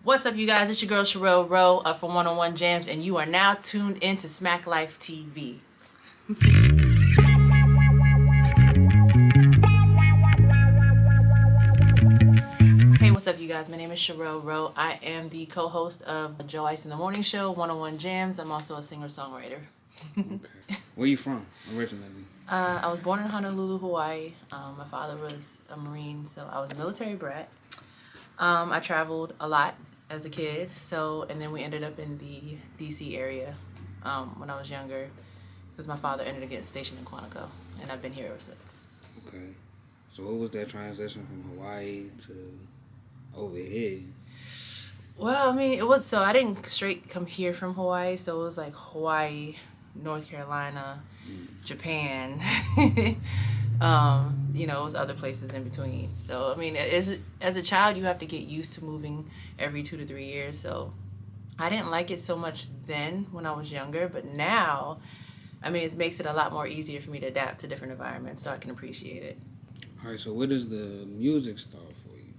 What's up, you guys? It's your girl Sherelle Rowe from 101 Jams, and you are now tuned into Smack Life TV. Hey, what's up, you guys? My name is Sherelle Rowe. I am the co-host of Joe Ice in the Morning Show, 101 Jams. I'm also a singer-songwriter. Okay. Where you from originally? I was born in Honolulu, Hawaii. My father was a Marine, so I was a military brat. I traveled a lot as a kid, and then we ended up in the DC area when I was younger, because my father ended up getting stationed in Quantico, and I've been here ever since. Okay. So what was that transition from Hawaii to over here? Well, I mean, I didn't straight come here from Hawaii, so it was like Hawaii, North Carolina, Japan, it was other places in between. So, I mean, as a child, you have to get used to moving every 2 to 3 years. So I didn't like it so much then when I was younger, but now, I mean, it makes it a lot more easier for me to adapt to different environments so I can appreciate it. All right, so where does the music start for you?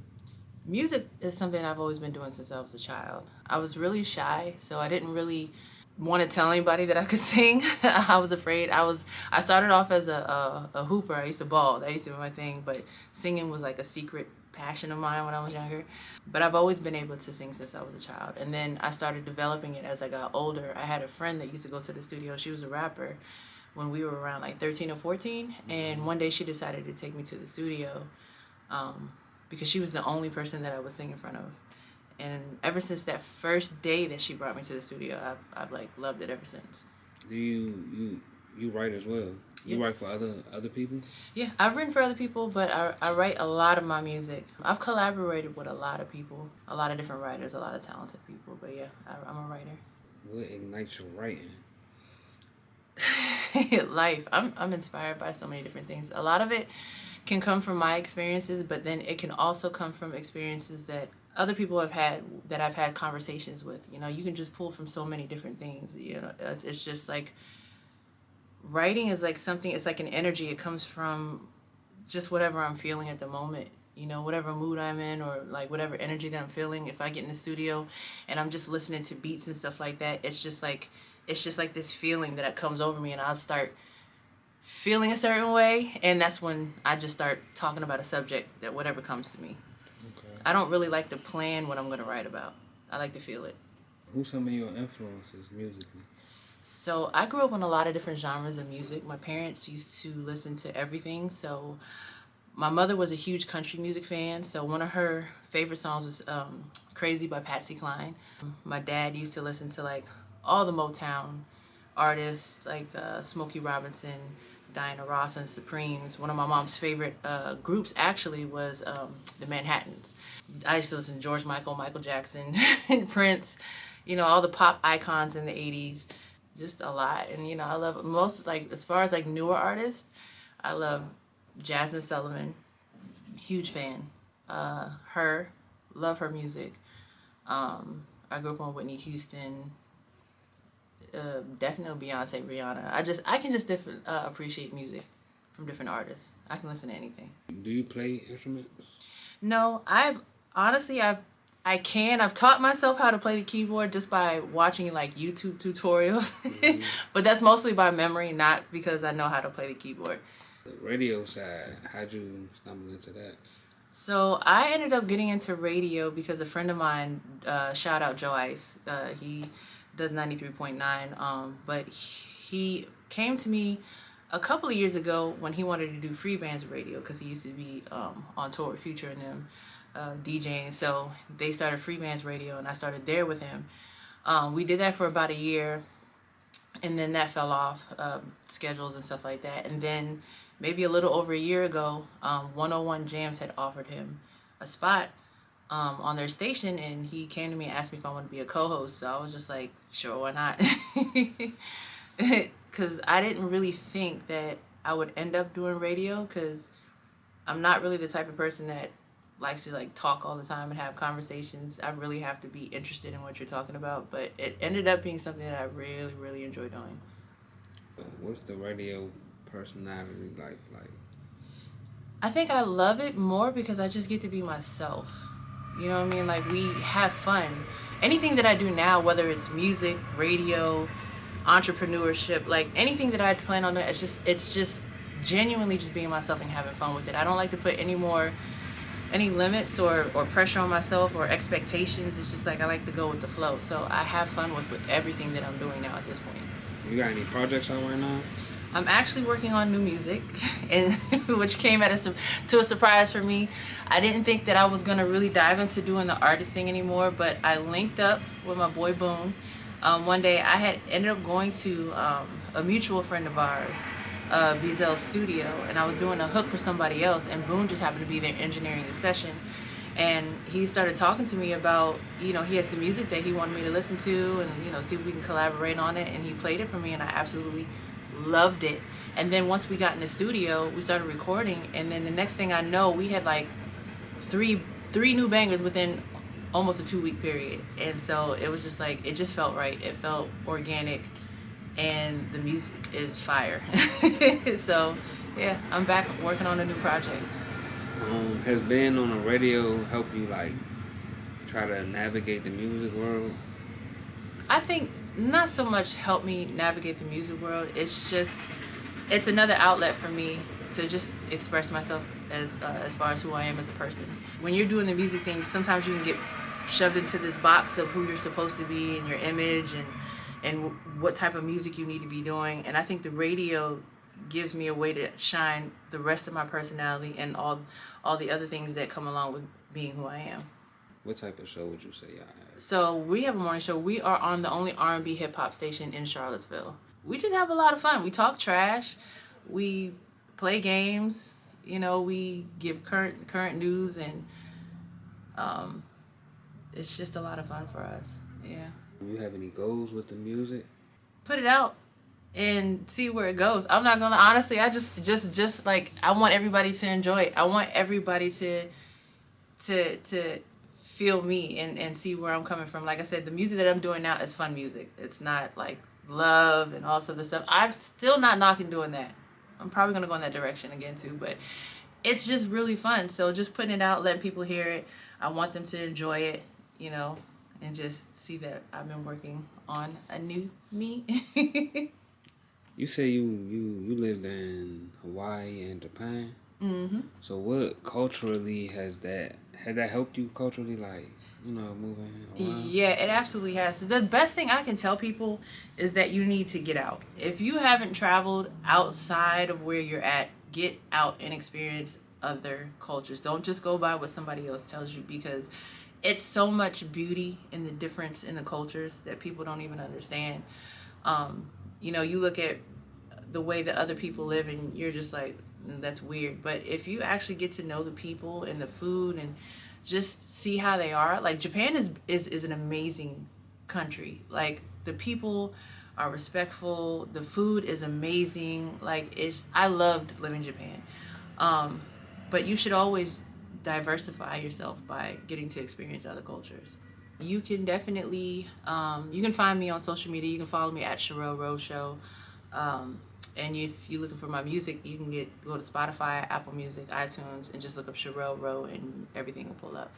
Music is something I've always been doing since I was a child. I was really shy, so I didn't really want to tell anybody that I could sing. I was afraid. I started off as a hooper. I used to ball. That used to be my thing, but singing was like a secret passion of mine when I was younger. But I've always been able to sing since I was a child. And then I started developing it as I got older. I had a friend that used to go to the studio. She was a rapper when we were around like 13 or 14. And one day she decided to take me to the studio because she was the only person that I would sing in front of. And ever since that first day that she brought me to the studio, I've like loved it ever since. Do you write as well? You write for other people? Yeah, I've written for other people, but I write a lot of my music. I've collaborated with a lot of people, a lot of different writers, a lot of talented people. But yeah, I'm a writer. What ignites your writing? Life. I'm inspired by so many different things. A lot of it can come from my experiences, but then it can also come from experiences that other people have had, that I've had conversations with. You know, you can just pull from so many different things. You know, it's just like writing is like something. It's like an energy. It comes from just whatever I'm feeling at the moment. You know, whatever mood I'm in, or like whatever energy that I'm feeling. If I get in the studio and I'm just listening to beats and stuff like that, it's just like this feeling that comes over me, and I'll start feeling a certain way, and that's when I just start talking about a subject, that whatever comes to me. Okay. I don't really like to plan what I'm going to write about. I like to feel it. Who's some of your influences musically? So I grew up on a lot of different genres of music. My parents used to listen to everything. So my mother was a huge country music fan. So one of her favorite songs was Crazy by Patsy Cline. My dad used to listen to like all the Motown artists, like Smokey Robinson, Diana Ross, and Supremes. One of my mom's favorite groups actually was the Manhattans. I used to listen to George Michael, Michael Jackson, and Prince, all the pop icons in the 80s, just a lot. And I love most, like, as far as like newer artists, I love Jasmine Sullivan, huge fan. Love her music. I grew up on Whitney Houston. Definitely Beyonce, Rihanna. I can just appreciate music from different artists. I can listen to anything. Do you play instruments? No, I've taught myself how to play the keyboard just by watching like YouTube tutorials. Mm-hmm. But that's mostly by memory, not because I know how to play the keyboard. The radio side, how'd you stumble into that? So I ended up getting into radio because a friend of mine, shout out Joe Ice, he does 93.9, but he came to me a couple of years ago when he wanted to do free bands radio, because he used to be on tour with Future and them DJing. So they started free bands radio, and I started there with him. We did that for about a year, and then that fell off, schedules and stuff like that. And then maybe a little over a year ago, 101 Jams had offered him a spot on their station, and he came to me and asked me if I wanted to be a co-host. So I was just like, sure, why not? Because I didn't really think that I would end up doing radio, because I'm not really the type of person that likes to like talk all the time and have conversations. I really have to be interested in what you're talking about, but it ended up being something that I really, really enjoy doing. What's the radio personality like? I think I love it more because I just get to be myself. You know what I mean? Like, we have fun. Anything that I do now, whether it's music, radio, entrepreneurship, like anything that I plan on doing, it's just genuinely just being myself and having fun with it. I don't like to put any limits or pressure on myself or expectations. It's just like I like to go with the flow. So I have fun with everything that I'm doing now at this point. You got any projects out right now? I'm actually working on new music, and which came to a surprise for me. I didn't think that I was gonna really dive into doing the artist thing anymore, but I linked up with my boy Boone. One day I had ended up going to a mutual friend of ours, Bezel's studio, and I was doing a hook for somebody else, and Boone just happened to be there engineering the session. And he started talking to me about, he had some music that he wanted me to listen to and, see if we can collaborate on it. And he played it for me, and I absolutely loved it. And then once we got in the studio, we started recording, and then the next thing I know, we had like three new bangers within almost a 2-week period. And so it was just like, it just felt right. It felt organic, and the music is fire. So yeah, I'm back working on a new project. Has being on the radio helped you like try to navigate the music world? I think not so much help me navigate the music world. It's another outlet for me to just express myself as far as who I am as a person. When you're doing the music thing, sometimes you can get shoved into this box of who you're supposed to be and your image and what type of music you need to be doing. And I think the radio gives me a way to shine the rest of my personality and all the other things that come along with being who I am. What type of show would you say y'all have? So we have a morning show. We are on the only R&B hip hop station in Charlottesville. We just have a lot of fun. We talk trash. We play games. We give current news, and it's just a lot of fun for us. Yeah. Do you have any goals with the music? Put it out and see where it goes. I'm not gonna, honestly, I just like, I want everybody to enjoy it. I want everybody to feel me and see where I'm coming from. Like I said, the music that I'm doing now is fun music. It's not like love and all this other stuff. I'm still not knocking doing that. I'm probably gonna go in that direction again too, but it's just really fun. So just putting it out, letting people hear it. I want them to enjoy it, and just see that I've been working on a new me. You say you lived in Hawaii and Japan. Mm-hmm. So what culturally has that helped you culturally, like, moving around? Yeah, it absolutely has. The best thing I can tell people is that you need to get out. If you haven't traveled outside of where you're at, get out and experience other cultures. Don't just go by what somebody else tells you, because it's so much beauty in the difference in the cultures that people don't even understand. You look at the way that other people live and you're just like, that's weird. But if you actually get to know the people and the food and just see how they are, like, Japan is an amazing country. Like, the people are respectful, the food is amazing. Like, I loved living in Japan. But you should always diversify yourself by getting to experience other cultures. You can definitely, you can find me on social media. You can follow me at Sherelle Rowe Show. And if you're looking for my music, you can go to Spotify, Apple Music, iTunes, and just look up Sherelle Rowe, and everything will pull up.